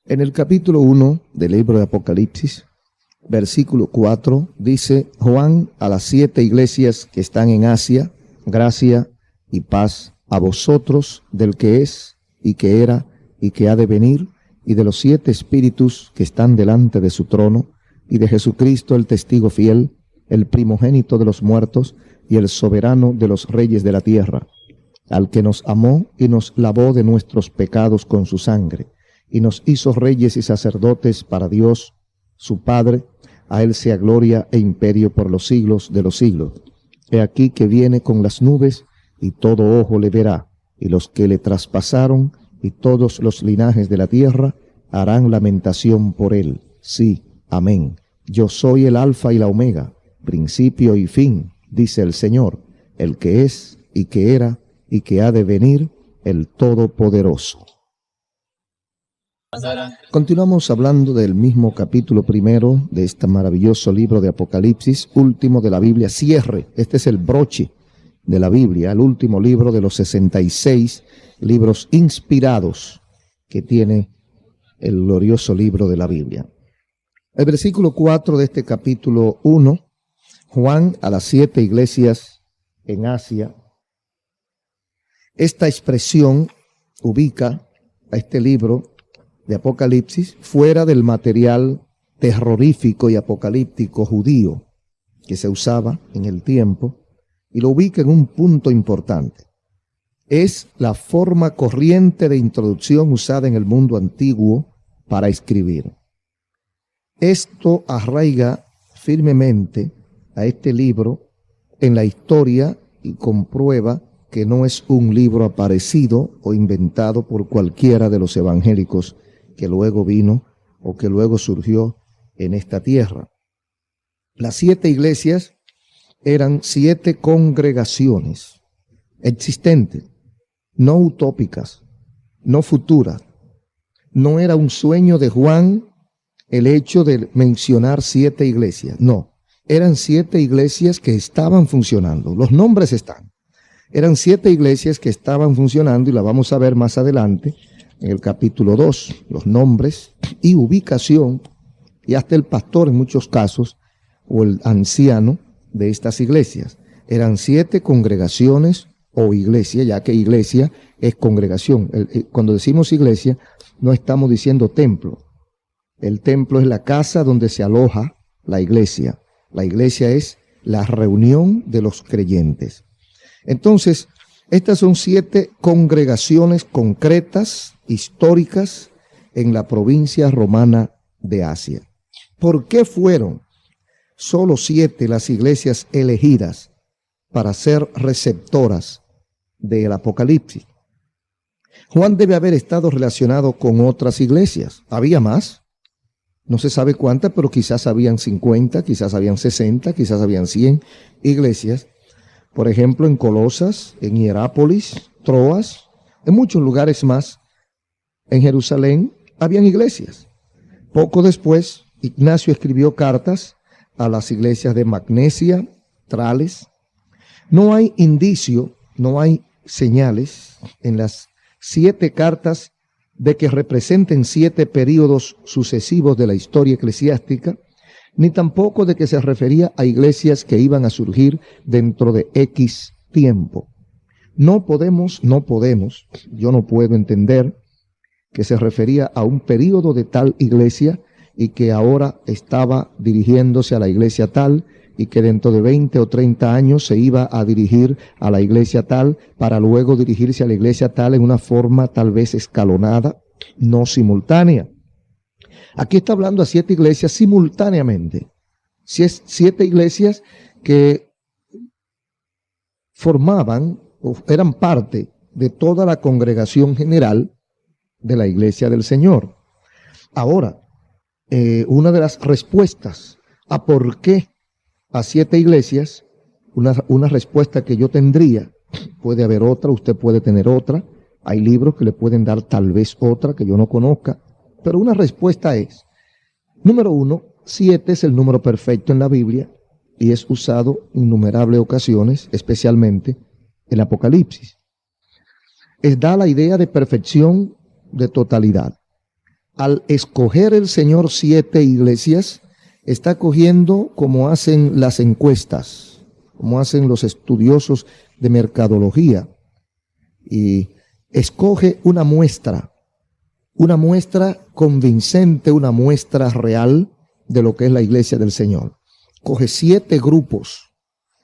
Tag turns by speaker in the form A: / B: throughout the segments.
A: En el capítulo 1 del libro de Apocalipsis, versículo 4, dice: Juan, a las 7 iglesias que están en Asia, gracia y paz a vosotros del que es, y que era, y que ha de venir, y de los 7 espíritus que están delante de su trono, y de Jesucristo el testigo fiel, el primogénito de los muertos, y el soberano de los reyes de la tierra, al que nos amó y nos lavó de nuestros pecados con su sangre, y nos hizo reyes y sacerdotes para Dios, su Padre. A él sea gloria e imperio por los siglos de los siglos. He aquí que viene con las nubes, y todo ojo le verá, y los que le traspasaron, y todos los linajes de la tierra, harán lamentación por él. Sí, amén. Yo soy el Alfa y la Omega, principio y fin, dice el Señor, el que es, y que era, y que ha de venir, el Todopoderoso. Continuamos hablando del mismo capítulo primero de este maravilloso libro de Apocalipsis, último de la Biblia, cierre. Este es el broche de la Biblia, el último libro de los 66 libros inspirados que tiene el glorioso libro de la Biblia. El versículo 4 de este capítulo 1, Juan a las 7 iglesias en Asia. Esta expresión ubica a este libro de Apocalipsis fuera del material terrorífico y apocalíptico judío que se usaba en el tiempo, y lo ubica en un punto importante. Es la forma corriente de introducción usada en el mundo antiguo para escribir. Esto arraiga firmemente a este libro en la historia y comprueba que no es un libro aparecido o inventado por cualquiera de los evangélicos que luego vino o que luego surgió en esta tierra. Las 7 iglesias eran 7 congregaciones existentes, no utópicas, no futuras. No era un sueño de Juan el hecho de mencionar 7 iglesias, no. Eran 7 iglesias que estaban funcionando, los nombres están. Eran 7 iglesias que estaban funcionando, y la vamos a ver más adelante en el capítulo 2, los nombres y ubicación, y hasta el pastor en muchos casos, o el anciano de estas iglesias. Eran 7 congregaciones o iglesia, ya que iglesia es congregación. Cuando decimos iglesia, no estamos diciendo templo. El templo es la casa donde se aloja la iglesia. La iglesia es la reunión de los creyentes. Entonces, estas son 7 congregaciones concretas, históricas, en la provincia romana de Asia. ¿Por qué fueron solo 7 las iglesias elegidas para ser receptoras del Apocalipsis? Juan debe haber estado relacionado con otras iglesias. ¿Había más? No se sabe cuántas, pero quizás habían 50, quizás habían 60, quizás habían 100 iglesias. Por ejemplo, en Colosas, en Hierápolis, Troas, en muchos lugares más, en Jerusalén, habían iglesias. Poco después, Ignacio escribió cartas a las iglesias de Magnesia, Trales. No hay indicio, no hay señales en las 7 cartas de que representen 7 períodos sucesivos de la historia eclesiástica, ni tampoco de que se refería a iglesias que iban a surgir dentro de X tiempo. No podemos, yo no puedo entender que se refería a un período de tal iglesia y que ahora estaba dirigiéndose a la iglesia tal, y que dentro de 20 o 30 años se iba a dirigir a la iglesia tal, para luego dirigirse a la iglesia tal en una forma tal vez escalonada, no simultánea. Aquí está hablando a 7 iglesias simultáneamente. 7 iglesias que formaban o eran parte de toda la congregación general de la iglesia del Señor. Ahora, una de las respuestas a por qué a 7 iglesias, una respuesta que yo tendría, puede haber otra, usted puede tener otra, hay libros que le pueden dar tal vez otra que yo no conozca, pero una respuesta es, número 1, 7 es el número perfecto en la Biblia y es usado en innumerables ocasiones, especialmente en Apocalipsis. Da la idea de perfección, de totalidad. al escoger el Señor 7 iglesias, está cogiendo como hacen las encuestas, como hacen los estudiosos de mercadología, y escoge una muestra convincente, una muestra real de lo que es la iglesia del Señor. Coge 7 grupos.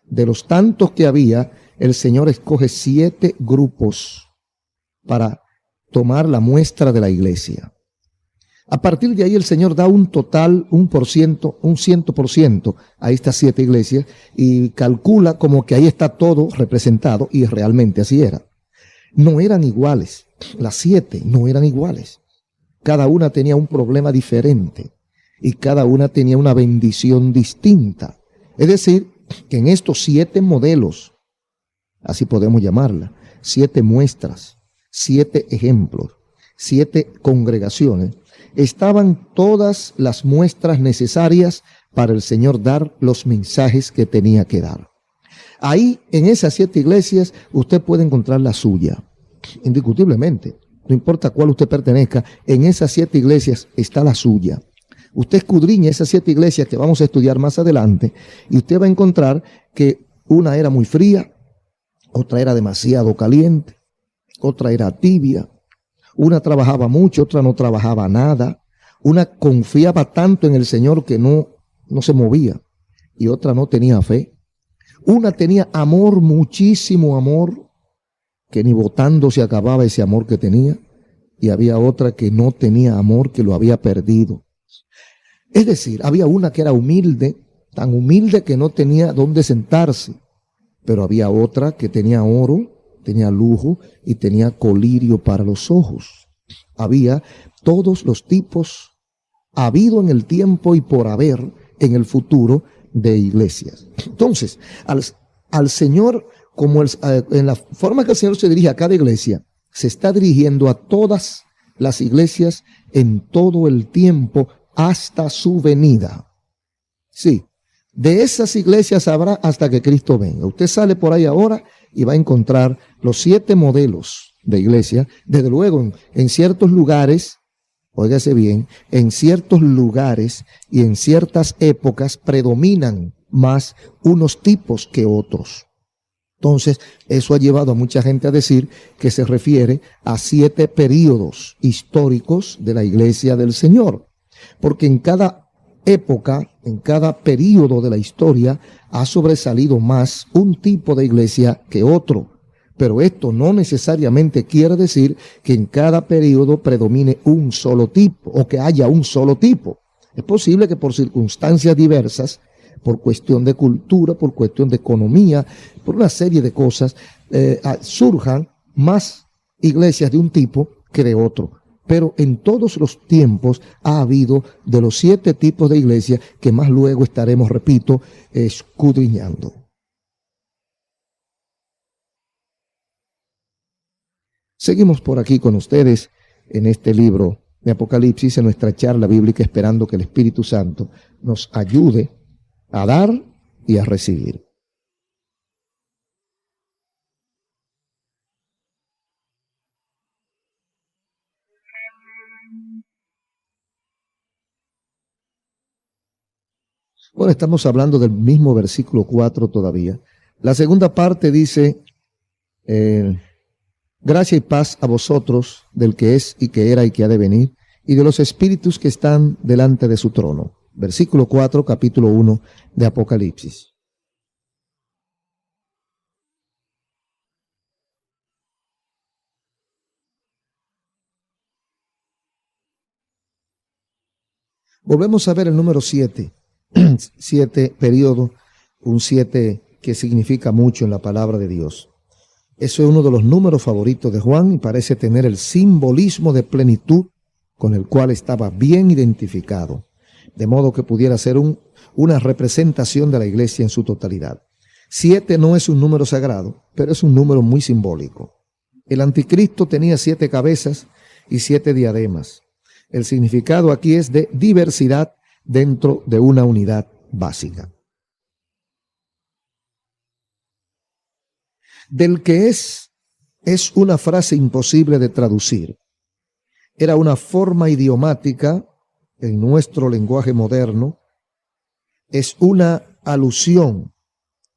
A: De los tantos que había, el Señor escoge 7 grupos para tomar la muestra de la iglesia. A partir de ahí el Señor da un total, un 100% a estas 7 iglesias y calcula como que ahí está todo representado, y realmente así era. No eran iguales, las 7 no eran iguales. Cada una tenía un problema diferente y cada una tenía una bendición distinta. Es decir, que en estos 7 modelos, así podemos llamarla, 7 muestras, 7 ejemplos, 7 congregaciones, estaban todas las muestras necesarias para el Señor dar los mensajes que tenía que dar. Ahí, en esas 7 iglesias, usted puede encontrar la suya, indiscutiblemente. No importa cuál usted pertenezca, en esas 7 iglesias está la suya. Usted escudriña esas 7 iglesias que vamos a estudiar más adelante y usted va a encontrar que una era muy fría, otra era demasiado caliente, otra era tibia, una trabajaba mucho, otra no trabajaba nada, una confiaba tanto en el Señor que no se movía y otra no tenía fe. Una tenía amor, muchísimo amor, que ni votando se acababa ese amor que tenía, y había otra que no tenía amor, que lo había perdido. Es decir, había una que era humilde, tan humilde que no tenía dónde sentarse, pero había otra que tenía oro, tenía lujo y tenía colirio para los ojos. Había todos los tipos, habido en el tiempo y por haber en el futuro, de iglesias. Entonces, al Señor, como en la forma que el Señor se dirige a cada iglesia, se está dirigiendo a todas las iglesias en todo el tiempo hasta su venida. Sí, de esas iglesias habrá hasta que Cristo venga. Usted sale por ahí ahora y va a encontrar los 7 modelos de iglesia. Desde luego, en ciertos lugares, óigase bien, en ciertos lugares y en ciertas épocas predominan más unos tipos que otros. Entonces, eso ha llevado a mucha gente a decir que se refiere a 7 períodos históricos de la iglesia del Señor. Porque en cada época, en cada período de la historia, ha sobresalido más un tipo de iglesia que otro. Pero esto no necesariamente quiere decir que en cada periodo predomine un solo tipo o que haya un solo tipo. Es posible que por circunstancias diversas, por cuestión de cultura, por cuestión de economía, por una serie de cosas, surjan más iglesias de un tipo que de otro. Pero en todos los tiempos ha habido de los 7 tipos de iglesias que más luego estaremos, repito, escudriñando. Seguimos por aquí con ustedes en este libro de Apocalipsis, en nuestra charla bíblica, esperando que el Espíritu Santo nos ayude a dar y a recibir. Bueno, estamos hablando del mismo versículo 4 todavía. La segunda parte dice, gracia y paz a vosotros, del que es y que era y que ha de venir, y de los espíritus que están delante de su trono. Versículo 4, capítulo 1 de Apocalipsis. Volvemos a ver el número 7. 7 periodo, un 7 que significa mucho en la palabra de Dios. Eso es uno de los números favoritos de Juan y parece tener el simbolismo de plenitud con el cual estaba bien identificado, de modo que pudiera ser una representación de la iglesia en su totalidad. 7 no es un número sagrado, pero es un número muy simbólico. El anticristo tenía 7 cabezas y 7 diademas. El significado aquí es de diversidad dentro de una unidad básica. Del que es una frase imposible de traducir. era una forma idiomática en nuestro lenguaje moderno, es una alusión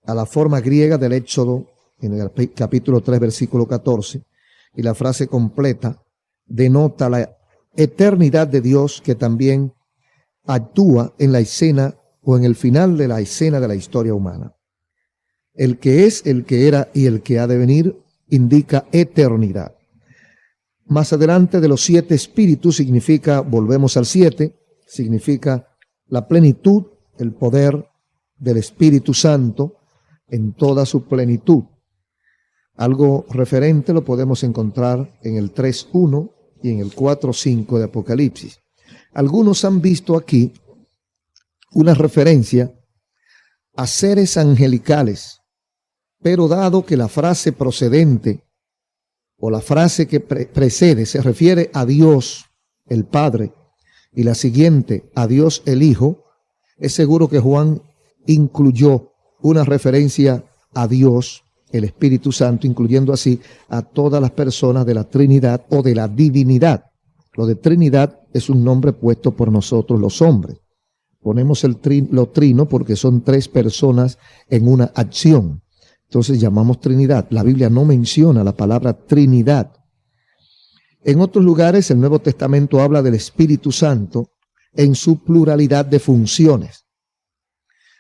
A: a la forma griega del Éxodo en el capítulo 3, versículo 14, y la frase completa denota la eternidad de Dios que también actúa en la escena o en el final de la escena de la historia humana. El que es, el que era y el que ha de venir indica eternidad. Más adelante, de los 7 espíritus significa, volvemos al 7, significa la plenitud, el poder del Espíritu Santo en toda su plenitud. Algo referente lo podemos encontrar en el 3:1 y en el 4:5 de Apocalipsis. Algunos han visto aquí una referencia a seres angelicales, pero dado que la frase procedente o la frase que precede se refiere a Dios el Padre y la siguiente a Dios el Hijo, es seguro que Juan incluyó una referencia a Dios, el Espíritu Santo, incluyendo así a todas las personas de la Trinidad o de la divinidad. Lo de Trinidad es un nombre puesto por nosotros los hombres. Ponemos lo trino porque son 3 personas en una acción. Entonces llamamos Trinidad. La Biblia no menciona la palabra Trinidad. En otros lugares el Nuevo Testamento habla del Espíritu Santo en su pluralidad de funciones.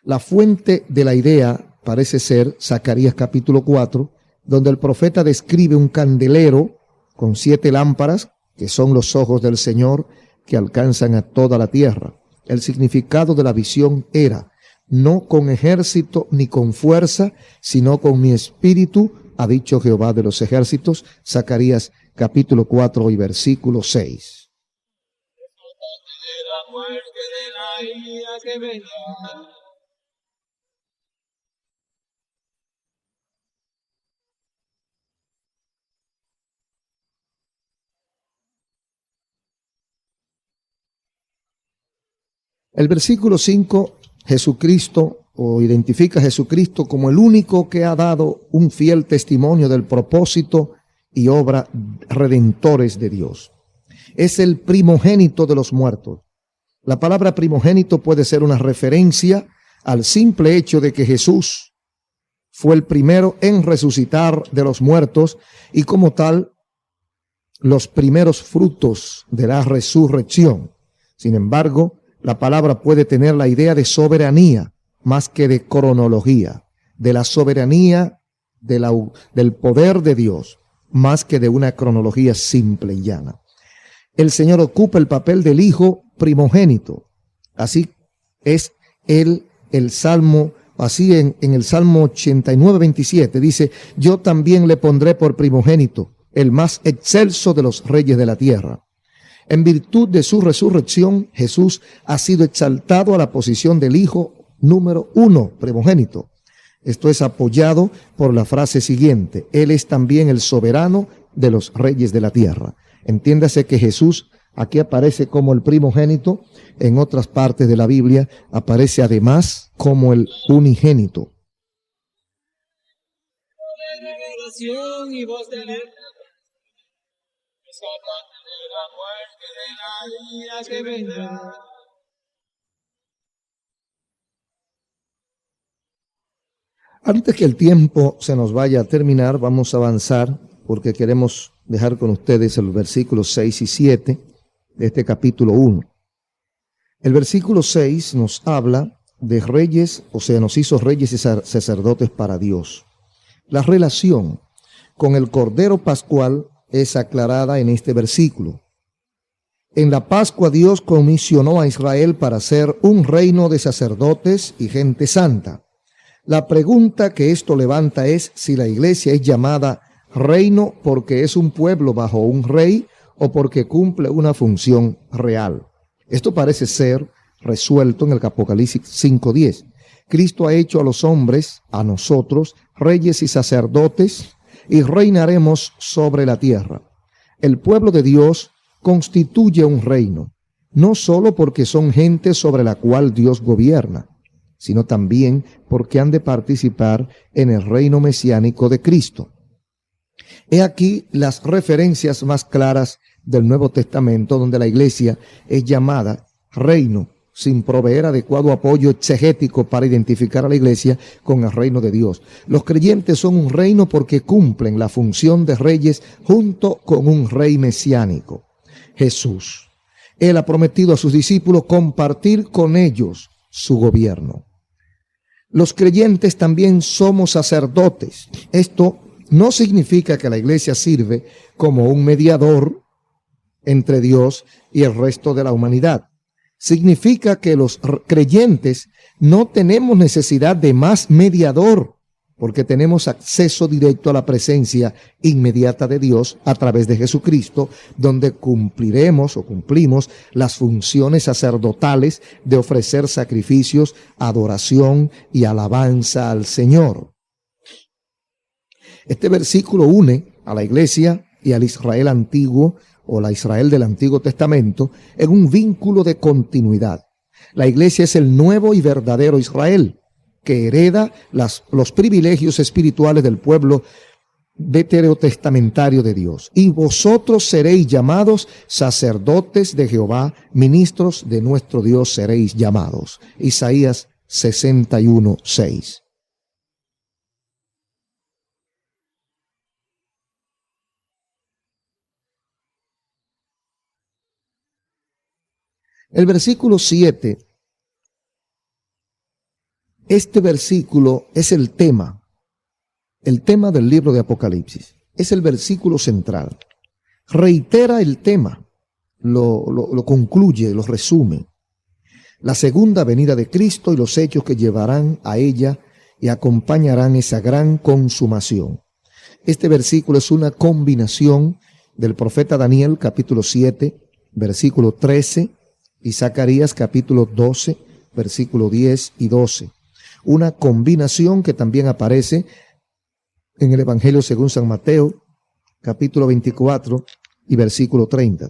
A: La fuente de la idea parece ser Zacarías capítulo 4, donde el profeta describe un candelero con 7 lámparas, que son los ojos del Señor, que alcanzan a toda la tierra. El significado de la visión era: no con ejército ni con fuerza, sino con mi espíritu, ha dicho Jehová de los ejércitos. Zacarías capítulo 4 y versículo 6. El versículo 5, Jesucristo, o identifica a Jesucristo como el único que ha dado un fiel testimonio del propósito y obra redentores de Dios. Es el primogénito de los muertos. La palabra primogénito puede ser una referencia al simple hecho de que Jesús fue el primero en resucitar de los muertos y como tal los primeros frutos de la resurrección. Sin embargo, la palabra puede tener la idea de soberanía más que de cronología, de la soberanía del poder de Dios, más que de una cronología simple y llana. El Señor ocupa el papel del Hijo primogénito. Así es el Salmo, así en el Salmo 89, 27, dice: yo también le pondré por primogénito, el más excelso de los reyes de la tierra. En virtud de su resurrección, Jesús ha sido exaltado a la posición del Hijo número 1, primogénito. Esto es apoyado por la frase siguiente: Él es también el soberano de los reyes de la tierra. Entiéndase que Jesús aquí aparece como el primogénito, en otras partes de la Biblia aparece además como el unigénito. Antes que el tiempo se nos vaya a terminar, vamos a avanzar porque queremos dejar con ustedes los versículos 6 y 7 de este capítulo 1. El versículo 6 nos habla de reyes, o sea, nos hizo reyes y sacerdotes para Dios. La relación con el Cordero Pascual es aclarada en este versículo. En la Pascua Dios comisionó a Israel para ser un reino de sacerdotes y gente santa. La pregunta que esto levanta es si la iglesia es llamada reino porque es un pueblo bajo un rey o porque cumple una función real. Esto parece ser resuelto en el Apocalipsis 5:10. Cristo ha hecho a los hombres, a nosotros, reyes y sacerdotes, y reinaremos sobre la tierra. El pueblo de Dios constituye un reino, no solo porque son gente sobre la cual Dios gobierna, sino también porque han de participar en el reino mesiánico de Cristo. He aquí las referencias más claras del Nuevo Testamento, donde la iglesia es llamada reino, sin proveer adecuado apoyo exegético para identificar a la iglesia con el reino de Dios. Los creyentes son un reino porque cumplen la función de reyes junto con un rey mesiánico, Jesús. Él ha prometido a sus discípulos compartir con ellos su gobierno. Los creyentes también somos sacerdotes. Esto no significa que la iglesia sirve como un mediador entre Dios y el resto de la humanidad. Significa que los creyentes no tenemos necesidad de más mediador, porque tenemos acceso directo a la presencia inmediata de Dios a través de Jesucristo, donde cumplimos las funciones sacerdotales de ofrecer sacrificios, adoración y alabanza al Señor. Este versículo une a la iglesia y al Israel antiguo, o la Israel del Antiguo Testamento, en un vínculo de continuidad. La iglesia es el nuevo y verdadero Israel, que hereda los privilegios espirituales del pueblo veterotestamentario de Dios. Y vosotros seréis llamados sacerdotes de Jehová, ministros de nuestro Dios seréis llamados. Isaías 61:6. El versículo 7, este versículo es el tema del libro de Apocalipsis. Es el versículo central. Reitera el tema, lo concluye, lo resume. La segunda venida de Cristo y los hechos que llevarán a ella y acompañarán esa gran consumación. Este versículo es una combinación del profeta Daniel, capítulo 7, versículo 13, y Zacarías capítulo 12, versículo 10 y 12. Una combinación que también aparece en el Evangelio según San Mateo, capítulo 24 y versículo 30.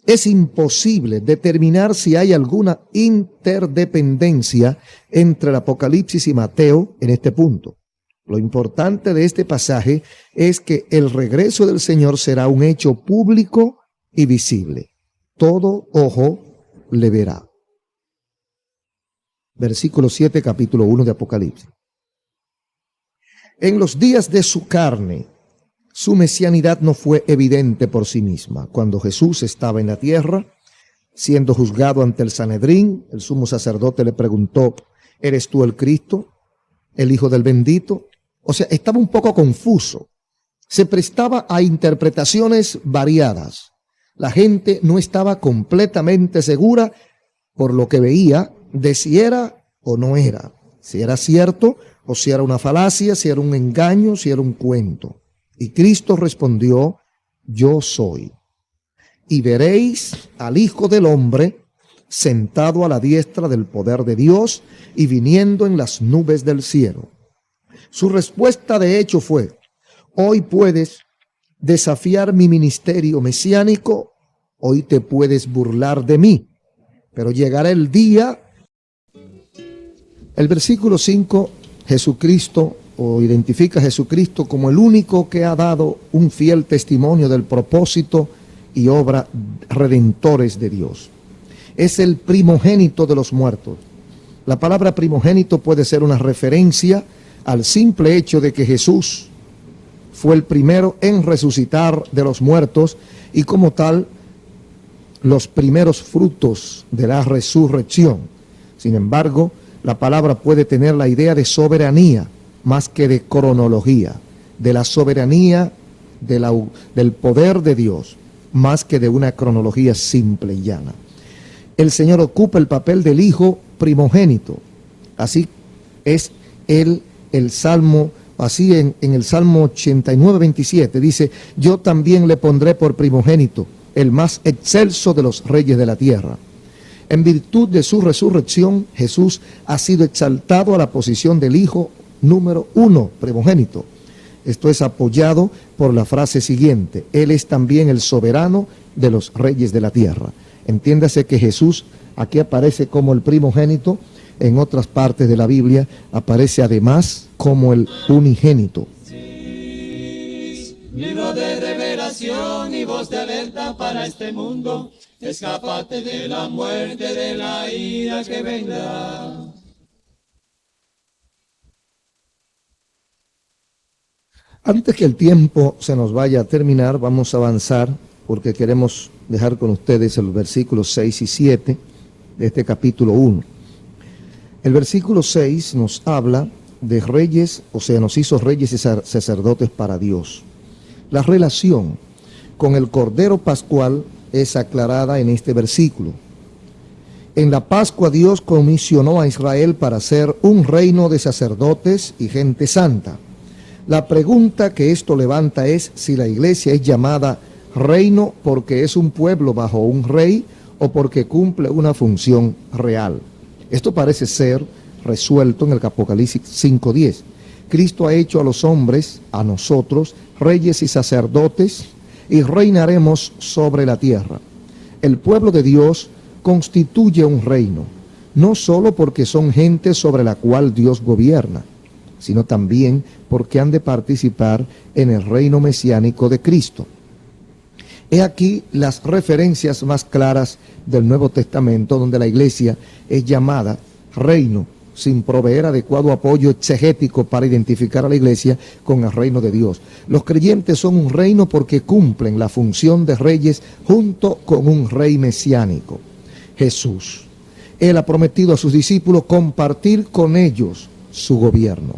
A: Es imposible determinar si hay alguna interdependencia entre el Apocalipsis y Mateo en este punto. Lo importante de este pasaje es que el regreso del Señor será un hecho público y visible. Todo ojo le verá. Versículo 7, capítulo 1 de Apocalipsis. En los días de su carne, su mesianidad no fue evidente por sí misma. Cuando Jesús estaba en la tierra, siendo juzgado ante el Sanedrín, el sumo sacerdote le preguntó, ¿eres tú el Cristo, el Hijo del Bendito? O sea, estaba un poco confuso. Se prestaba a interpretaciones variadas. La gente no estaba completamente segura por lo que veía de si era o no era, si era cierto o si era una falacia, si era un engaño, si era un cuento. Y Cristo respondió, yo soy. Y veréis al Hijo del Hombre sentado a la diestra del poder de Dios y viniendo en las nubes del cielo. Su respuesta de hecho fue, hoy puedes desafiar mi ministerio mesiánico, hoy te puedes burlar de mí, pero llegará el día. El versículo 5, Jesucristo, o identifica a Jesucristo como el único que ha dado un fiel testimonio del propósito y obra redentores de Dios. Es el primogénito de los muertos. La palabra primogénito puede ser una referencia al simple hecho de que Jesús fue el primero en resucitar de los muertos y como tal los primeros frutos de la resurrección. Sin embargo, la palabra puede tener la idea de soberanía más que de cronología, de la soberanía del poder de Dios más que de una cronología simple y llana. El Señor ocupa el papel del Hijo primogénito. Así es el Salmo. Así en el Salmo 89, 27 dice, yo también le pondré por primogénito, el más excelso de los reyes de la tierra. En virtud de su resurrección, Jesús ha sido exaltado a la posición del Hijo número 1, primogénito. Esto es apoyado por la frase siguiente, Él es también el soberano de los reyes de la tierra. Entiéndase que Jesús aquí aparece como el primogénito. En otras partes de la Biblia aparece además como el unigénito.
B: Libro de revelación mi voz de alerta para este mundo. Escápate de la muerte, de la ira que vendrá.
A: Antes que el tiempo se nos vaya a terminar, vamos a avanzar porque queremos dejar con ustedes los versículos 6 y 7 de este capítulo 1. El versículo 6 nos habla de reyes, o sea, nos hizo reyes y sacerdotes para Dios. La relación con el Cordero Pascual es aclarada en este versículo. En la Pascua Dios comisionó a Israel para ser un reino de sacerdotes y gente santa. La pregunta que esto levanta es si la iglesia es llamada reino porque es un pueblo bajo un rey o porque cumple una función real. Esto parece ser resuelto en el Apocalipsis 5:10. Cristo ha hecho a los hombres, a nosotros, reyes y sacerdotes, y reinaremos sobre la tierra. El pueblo de Dios constituye un reino, no solo porque son gente sobre la cual Dios gobierna, sino también porque han de participar en el reino mesiánico de Cristo. He aquí las referencias más claras del Nuevo Testamento, donde la iglesia es llamada reino, sin proveer adecuado apoyo exegético para identificar a la iglesia con el reino de Dios. Los creyentes son un reino porque cumplen la función de reyes junto con un rey mesiánico, Jesús. Él ha prometido a sus discípulos compartir con ellos su gobierno.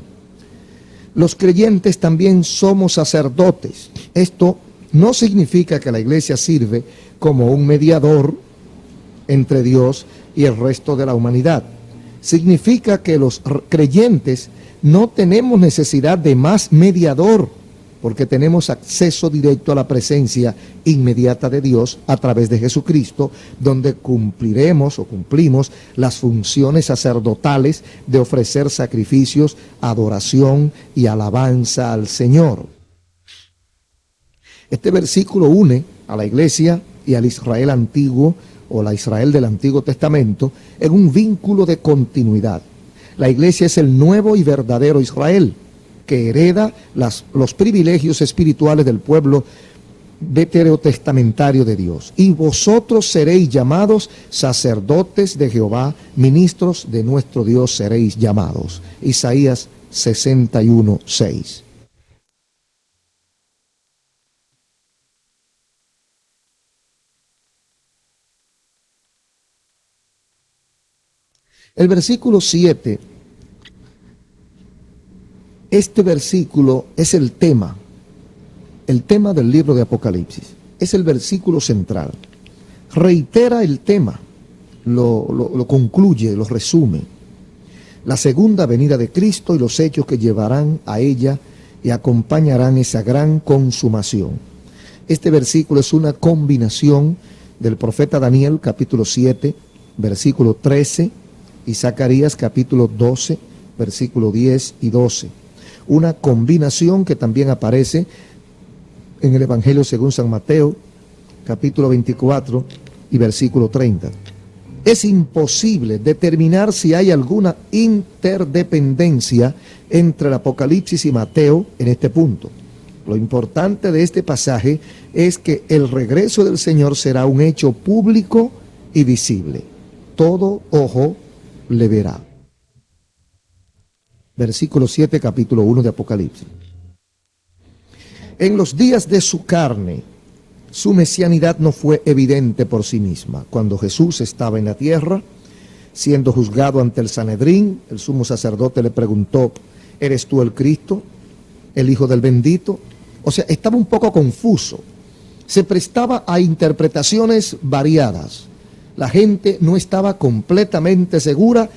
A: Los creyentes también somos sacerdotes. Esto no significa que la iglesia sirve como un mediador entre Dios y el resto de la humanidad. Significa que los creyentes no tenemos necesidad de más mediador, porque tenemos acceso directo a la presencia inmediata de Dios a través de Jesucristo, donde cumplimos las funciones sacerdotales de ofrecer sacrificios, adoración y alabanza al Señor. Este versículo une a la iglesia y al Israel antiguo, o la Israel del Antiguo Testamento, en un vínculo de continuidad. La iglesia es el nuevo y verdadero Israel, que hereda los privilegios espirituales del pueblo veterotestamentario de Dios. Y vosotros seréis llamados sacerdotes de Jehová, ministros de nuestro Dios seréis llamados. Isaías 61:6. El versículo 7, este versículo es el tema del libro de Apocalipsis. Es el versículo central. Reitera el tema, lo concluye, lo resume. La segunda venida de Cristo y los hechos que llevarán a ella y acompañarán esa gran consumación. Este versículo es una combinación del profeta Daniel, capítulo 7, versículo 13, y Zacarías capítulo 12, versículo 10 y 12. Una combinación que también aparece en el Evangelio según San Mateo, capítulo 24 y versículo 30. Es imposible determinar si hay alguna interdependencia entre el Apocalipsis y Mateo en este punto. Lo importante de este pasaje es que el regreso del Señor será un hecho público y visible. Todo ojo le verá. Versículo 7, capítulo 1 de Apocalipsis. En los días de su carne, su mesianidad no fue evidente por sí misma. Cuando Jesús estaba en la tierra, siendo juzgado ante el Sanedrín, el sumo sacerdote le preguntó: ¿eres tú el Cristo, el Hijo del Bendito? O sea, estaba un poco confuso. Se prestaba a interpretaciones variadas. La gente no estaba completamente segura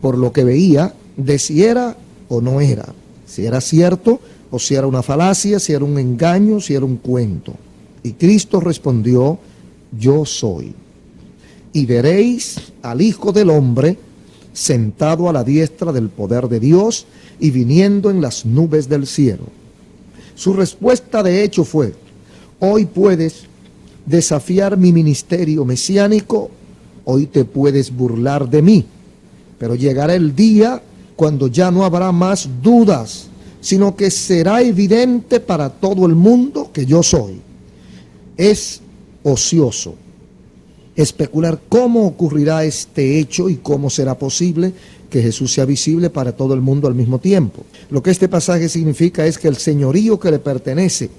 A: por lo que veía de si era o no era, si era cierto o si era una falacia, si era un engaño, si era un cuento. Y Cristo respondió: yo soy. Y veréis al Hijo del Hombre sentado a la diestra del poder de Dios y viniendo en las nubes del cielo. Su respuesta de hecho fue: hoy puedes desafiar mi ministerio mesiánico, hoy te puedes burlar de mí, pero llegará el día cuando ya no habrá más dudas, sino que será evidente para todo el mundo que yo soy. Es ocioso especular cómo ocurrirá este hecho y cómo será posible que Jesús sea visible para todo el mundo al mismo tiempo. Lo que este pasaje significa es que el señorío que le pertenece,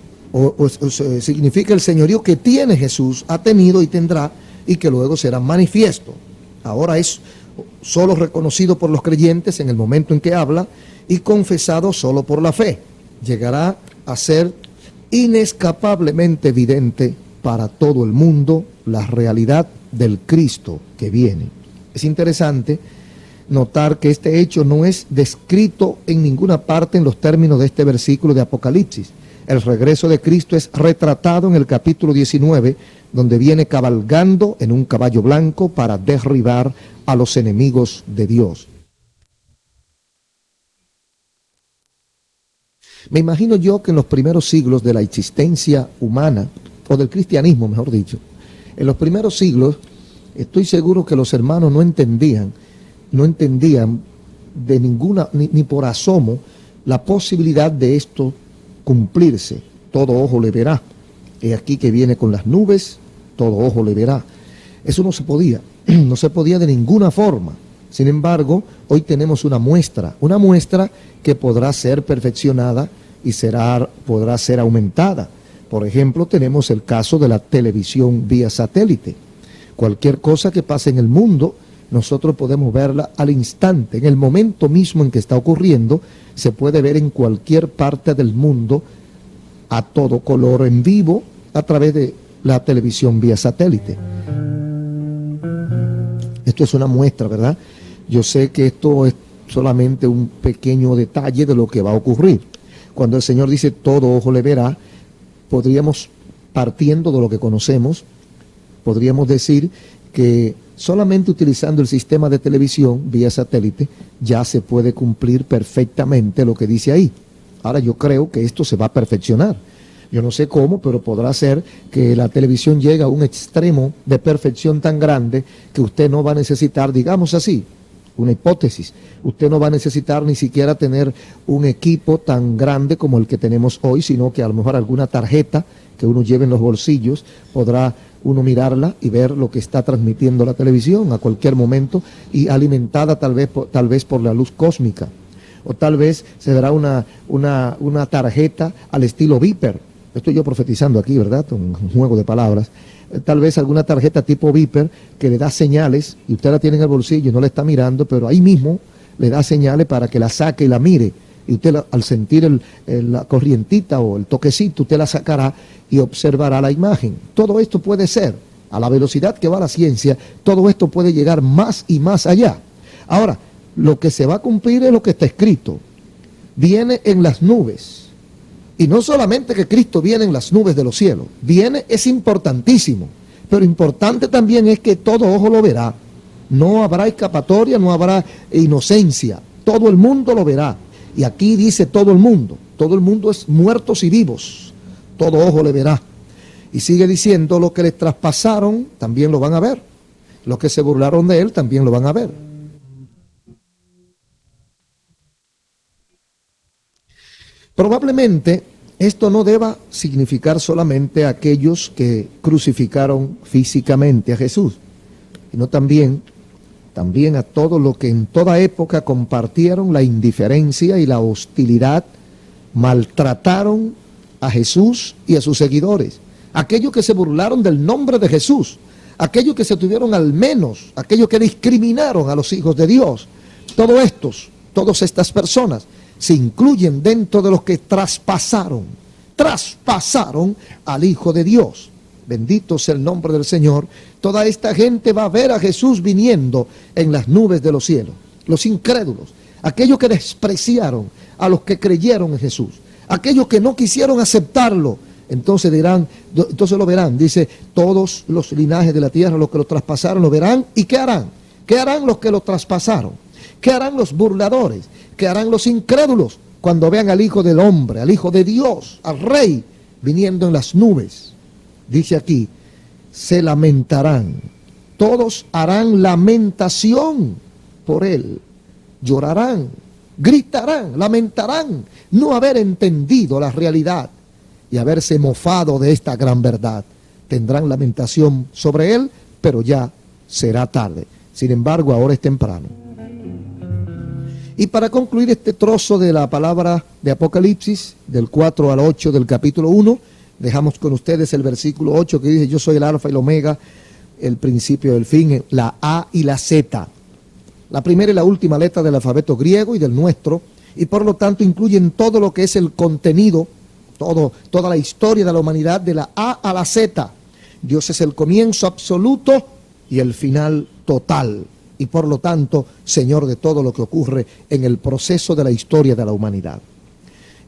A: significa el señorío que tiene Jesús, ha tenido y tendrá, y que luego será manifiesto. Ahora es solo reconocido por los creyentes en el momento en que habla y confesado solo por la fe. Llegará a ser inescapablemente evidente para todo el mundo la realidad del Cristo que viene. Es interesante notar que este hecho no es descrito en ninguna parte en los términos de este versículo de Apocalipsis. El regreso de Cristo es retratado en el capítulo 19, donde viene cabalgando en un caballo blanco para derribar a los enemigos de Dios. Me imagino yo que en los primeros siglos de la existencia humana, o del cristianismo, mejor dicho, en los primeros siglos, estoy seguro que los hermanos no entendían de ninguna, ni por asomo, la posibilidad de esto cumplirse. Todo ojo le verá. He aquí que viene con las nubes, todo ojo le verá. Eso no se podía de ninguna forma. Sin embargo, hoy tenemos una muestra que podrá ser perfeccionada y podrá ser aumentada. Por ejemplo, tenemos el caso de la televisión vía satélite. Cualquier cosa que pase en el mundo, nosotros podemos verla al instante, en el momento mismo en que está ocurriendo, se puede ver en cualquier parte del mundo, a todo color, en vivo, a través de la televisión vía satélite. Esto es una muestra, ¿verdad? Yo sé que esto es solamente un pequeño detalle de lo que va a ocurrir. Cuando el Señor dice todo ojo le verá, podríamos, partiendo de lo que conocemos, podríamos decir que solamente utilizando el sistema de televisión vía satélite ya se puede cumplir perfectamente lo que dice ahí. Ahora yo creo que esto se va a perfeccionar. Yo no sé cómo, pero podrá ser que la televisión llegue a un extremo de perfección tan grande que usted no va a necesitar, digamos así, una hipótesis, usted no va a necesitar ni siquiera tener un equipo tan grande como el que tenemos hoy, sino que a lo mejor alguna tarjeta que uno lleve en los bolsillos, podrá uno mirarla y ver lo que está transmitiendo la televisión a cualquier momento, y alimentada tal vez por la luz cósmica. O tal vez se verá una tarjeta al estilo Viper. Estoy yo profetizando aquí, ¿verdad? Un juego de palabras. Tal vez alguna tarjeta tipo Viper que le da señales, y usted la tiene en el bolsillo y no la está mirando, pero ahí mismo le da señales para que la saque y la mire. Y usted al sentir la corrientita o el toquecito, usted la sacará y observará la imagen. Todo esto puede ser, a la velocidad que va la ciencia, todo esto puede llegar más y más allá. Ahora, lo que se va a cumplir es lo que está escrito. Viene en las nubes. Y no solamente que Cristo viene en las nubes de los cielos, viene, es importantísimo, pero importante también es que todo ojo lo verá. No habrá escapatoria, no habrá inocencia, todo el mundo lo verá. Y aquí dice todo el mundo es muertos y vivos, todo ojo le verá. Y sigue diciendo, los que le traspasaron también lo van a ver, los que se burlaron de él también lo van a ver. Probablemente esto no deba significar solamente a aquellos que crucificaron físicamente a Jesús, sino también a todos los que en toda época compartieron la indiferencia y la hostilidad, maltrataron a Jesús y a sus seguidores, aquellos que se burlaron del nombre de Jesús, aquellos que se tuvieron al menos, aquellos que discriminaron a los hijos de Dios. Todas estas personas se incluyen dentro de los que traspasaron al Hijo de Dios. Bendito sea el nombre del Señor. Toda esta gente va a ver a Jesús viniendo en las nubes de los cielos. Los incrédulos, aquellos que despreciaron a los que creyeron en Jesús, aquellos que no quisieron aceptarlo, entonces lo verán. Dice, todos los linajes de la tierra, los que lo traspasaron, lo verán. ¿Y qué harán? ¿Qué harán los que lo traspasaron? ¿Qué harán los burladores? ¿Qué harán los incrédulos cuando vean al Hijo del Hombre, al Hijo de Dios, al Rey, viniendo en las nubes? Dice aquí, se lamentarán. Todos harán lamentación por él. Llorarán, gritarán, lamentarán no haber entendido la realidad y haberse mofado de esta gran verdad. tendrán lamentación sobre él, pero ya será tarde. Sin embargo, ahora es temprano. Y para concluir este trozo de la palabra de Apocalipsis, del 4 al 8 del capítulo 1, dejamos con ustedes el versículo 8 que dice: yo soy el alfa y el omega, el principio y el fin, la A y la Z. La primera y la última letra del alfabeto griego y del nuestro, y por lo tanto incluyen todo lo que es el contenido, toda la historia de la humanidad de la A a la Z. Dios es el comienzo absoluto y el final total, y por lo tanto, Señor de todo lo que ocurre en el proceso de la historia de la humanidad.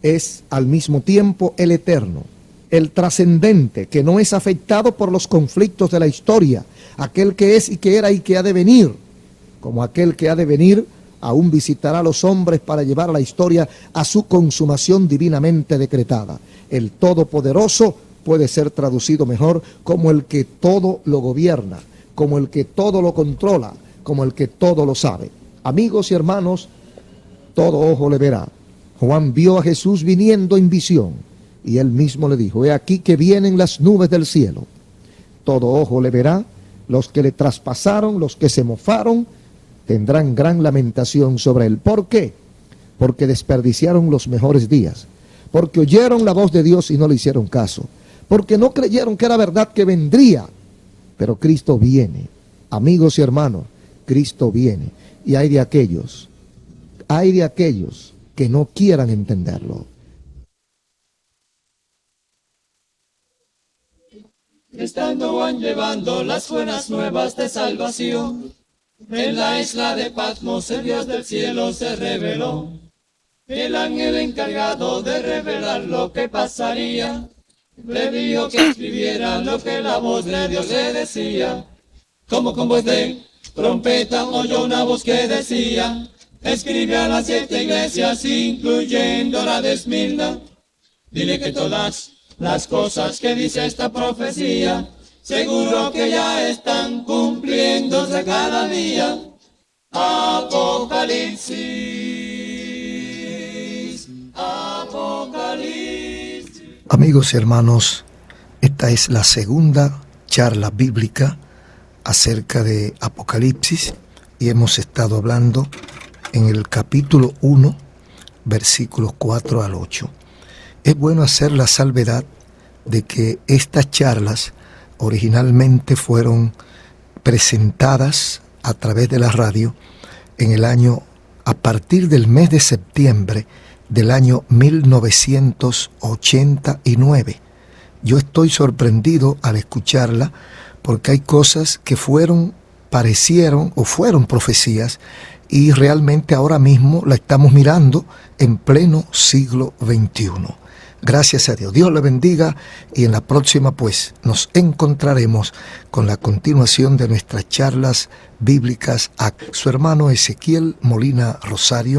A: Es al mismo tiempo el eterno, el trascendente, que no es afectado por los conflictos de la historia, aquel que es y que era y que ha de venir. Como aquel que ha de venir, aún visitará a los hombres para llevar la historia a su consumación divinamente decretada. El Todopoderoso puede ser traducido mejor como el que todo lo gobierna, como el que todo lo controla, como el que todo lo sabe. Amigos y hermanos, todo ojo le verá. Juan vio a Jesús viniendo en visión, y él mismo le dijo: he aquí que vienen las nubes del cielo. Todo ojo le verá, los que le traspasaron, los que se mofaron, tendrán gran lamentación sobre él. ¿Por qué? Porque desperdiciaron los mejores días, porque oyeron la voz de Dios y no le hicieron caso, porque no creyeron que era verdad que vendría. Pero Cristo viene, amigos y hermanos, Cristo viene, y hay de aquellos que no quieran entenderlo.
B: Estando Juan llevando las buenas nuevas de salvación, en la isla de Patmos el Dios del cielo se reveló. El ángel encargado de revelar lo que pasaría, le dijo que escribiera lo que la voz de Dios le decía. Como con voz de trompeta oyó una voz que decía: escribe a las 7 iglesias, incluyendo la de Esmirna. Dile que todas las cosas que dice esta profecía, seguro que ya están cumpliéndose cada día. Apocalipsis, Apocalipsis.
A: Amigos y hermanos, esta es la segunda charla bíblica acerca de Apocalipsis, y hemos estado hablando en el capítulo 1, versículos 4 al 8. Es bueno hacer la salvedad de que estas charlas originalmente fueron presentadas a través de la radio en el año, a partir del mes de septiembre del año 1989. Yo estoy sorprendido al escucharla porque hay cosas que parecieron o fueron profecías, y realmente ahora mismo la estamos mirando en pleno siglo XXI. Gracias a Dios. Dios le bendiga, y en la próxima pues nos encontraremos con la continuación de nuestras charlas bíblicas. A su hermano Ezequiel Molina Rosario.